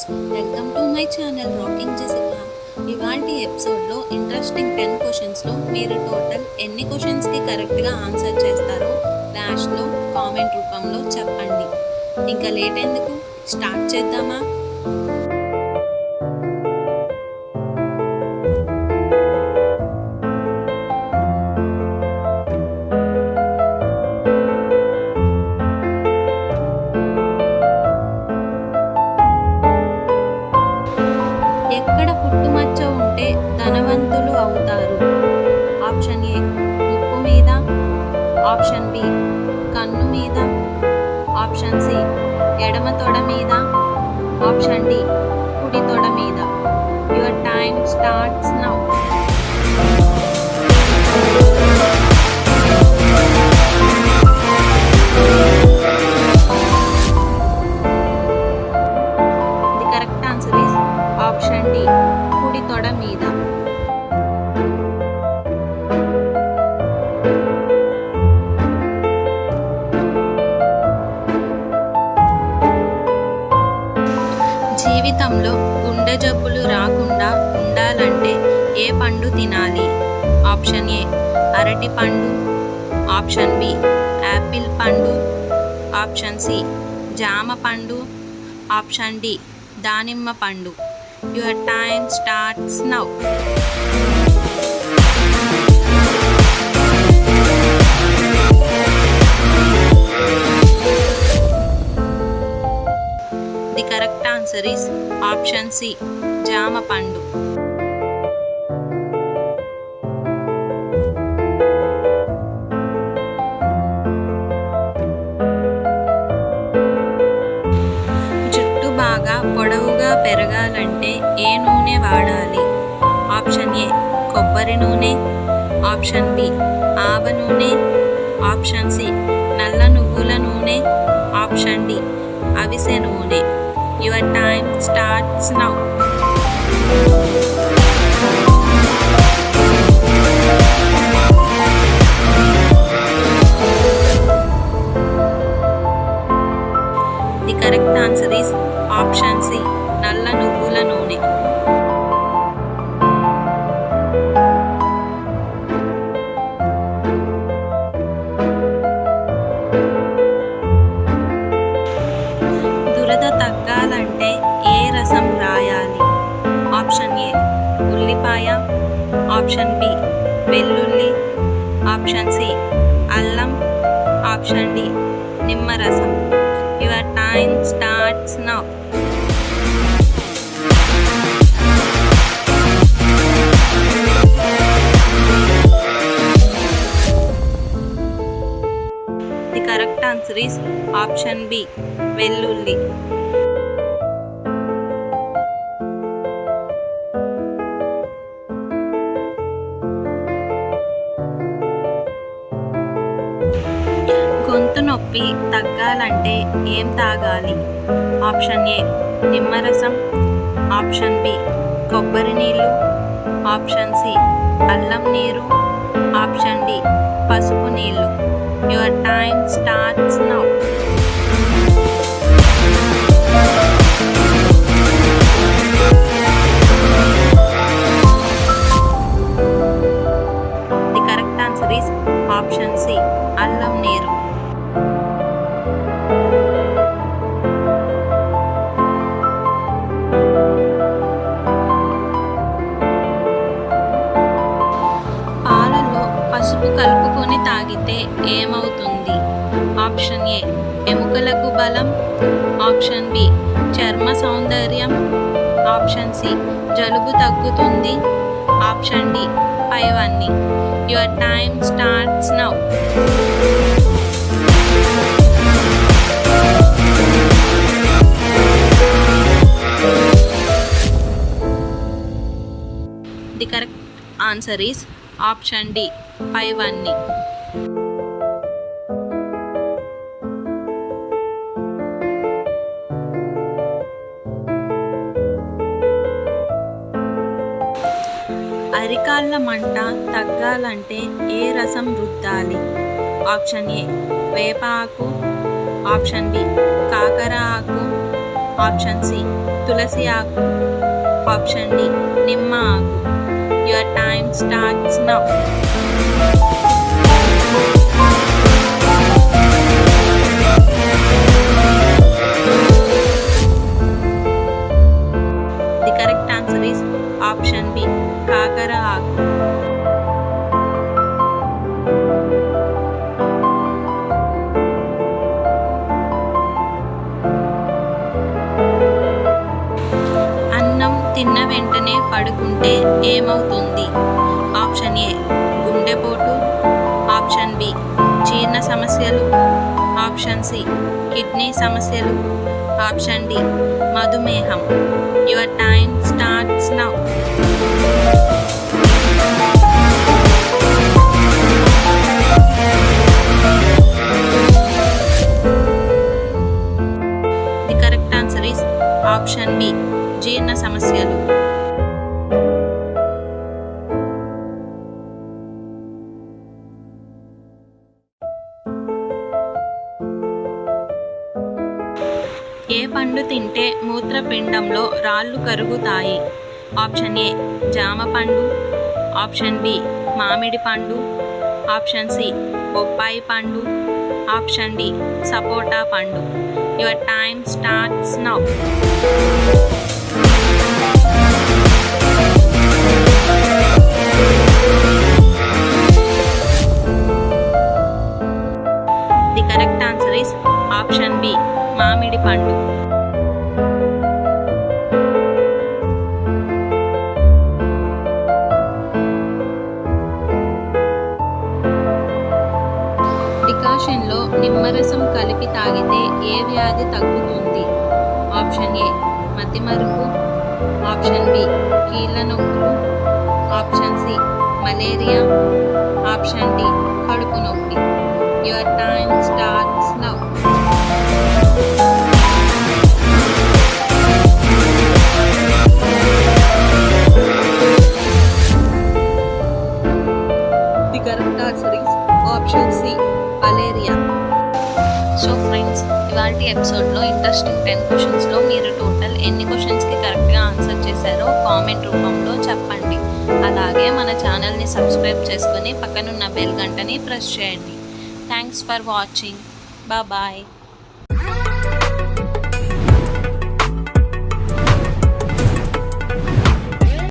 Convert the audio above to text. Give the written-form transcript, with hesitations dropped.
Friends, welcome to my channel rocking Jessica. ఇవాల్టి ఎపిసోడ్లో interesting 10 క్వశ్చన్స్లో మీరు టోటల్ ఎన్ని క్వశ్చన్స్కి కరెక్ట్గా ఆన్సర్ చేస్తారో లాస్ట్లో కామెంట్ రూపంలో చెప్పండి. ఇంకా లేట్ ఎందుకు, స్టార్ట్ చేద్దామా? ఎక్కడ పుట్టుమచ్చ ఉంటే ధనవంతులు అవుతారు? ఆప్షన్ ఏ ముక్కు మీద, ఆప్షన్ బి కన్ను మీద, ఆప్షన్ సి ఎడమ తొడ మీద, ఆప్షన్ డి కుడి తొడ మీద. Your time starts now. The correct answer is option D కుడి తొడ మీద. జీవితంలో గుండె జబ్బులు రాకుండా ఉండాలంటే ఏ పండు తినాలి? ఆప్షన్ ఏ అరటి పండు, ఆప్షన్ బి యాపిల్ పండు, ఆప్షన్ సి జామ పండు, ఆప్షన్ డి దానిమ్మ పండు. Your time starts now. The correct answer is option C జామ పండు. జుట్టు బాగా పొడవుగా పెరగాలంటే ఏ నూనె వాడాలి? ఆప్షన్ ఏ కొబ్బరి నూనె, ఆప్షన్ బి ఆవ నూనె, ఆప్షన్ సి నల్ల నువ్వుల నూనె, ఆప్షన్ డి అవిసె నూనె. Your time starts now. The correct answer is option C నల్ల నువ్వుల నూనె. దురద తగ్గాలంటే ఏ రసం రాయాలి? ఆప్షన్ ఏ ఉల్లిపాయ, ఆప్షన్ బి వెల్లుల్లి, ఆప్షన్ సి అల్లం, ఆప్షన్ డి నిమ్మరసం. Your time starts now. The correct answer is option B వెల్లుల్లి. గొంతు నొప్పి తగ్గాలంటే ఏం తాగాలి? ఆప్షన్ ఏ నిమ్మరసం, ఆప్షన్ బి కొబ్బరి నీళ్ళు, ఆప్షన్ సి అల్లం నీరు, ఆప్షన్ డి పసుపు నీళ్ళు. Your time starts now. The correct answer is option C అల్లం నీరు. పాలలో పసుపు కలుపుకొని తాగితే ఏమవుతుంది? ఆప్షన్ ఏ ఎముకలకు బలం, ఆప్షన్ బి చర్మ సౌందర్యం, ఆప్షన్ సి జలుబు తగ్గుతుంది, ఆప్షన్ డి పైవన్నీ. Your time starts now. The correct answer is option D పైవన్నీ. అరికాళ్ళ మంట తగ్గాలంటే ఏ రసం రుద్దాలి? ఆప్షన్ ఏ వేప ఆకు, ఆప్షన్ బి కాకర ఆకు, ఆప్షన్ సి తులసి ఆకు, ఆప్షన్ డి నిమ్మ ఆకు. Your time starts now. The correct answer is option B కాకర ఆకు. అన్నం తిన్న వెంటనే పడుకుంటే ఏమవుతుంది? ఆప్షన్ ఏ గుండెపోటు, ఆప్షన్ బి జీర్ణ సమస్యలు, ఆప్షన్ సి కిడ్నీ సమస్యలు, ఆప్షన్ డి మధుమేహం. Your time starts now. The correct answer is option B జీర్ణ సమస్యలు. ఏ పండు తింటే మూత్రపిండంలో రాళ్ళు కరుగుతాయి? ఆప్షన్ ఏ జామ పండు, ఆప్షన్ బి మామిడి పండు, ఆప్షన్ సి బొప్పాయి పండు, ఆప్షన్ డి సపోటా పండు. Your time starts now. The correct answer is option B మామిడి పండు. డికాషన్లో నిమ్మరసం కలిపి తాగితే ఏ వ్యాధి తగ్గుతుంది? ఆప్షన్ ఏ మతిమరుపు, ఆప్షన్ బి కీళ్ళ నొప్పులు, option C malaria, option D కడుపు నొప్పి. Your time starts now. The correct answer is option C malaria. So friends, ఇవాల్టి ఎపిసోడ్లో ఇంట్రెస్టింగ్ 10 క్వశ్చన్స్లో మీరు టోటల్ ఎన్ని క్వశ్చన్స్కి కరెక్ట్గా ఆన్సర్ చేశారో కామెంట్ రూపంలో చెప్పండి. అలాగే మన ఛానల్ని సబ్స్క్రైబ్ చేసుకొని పక్కనున్న బెల్ గంటని ప్రెస్ చేయండి. Thanks for watching. బాయ్.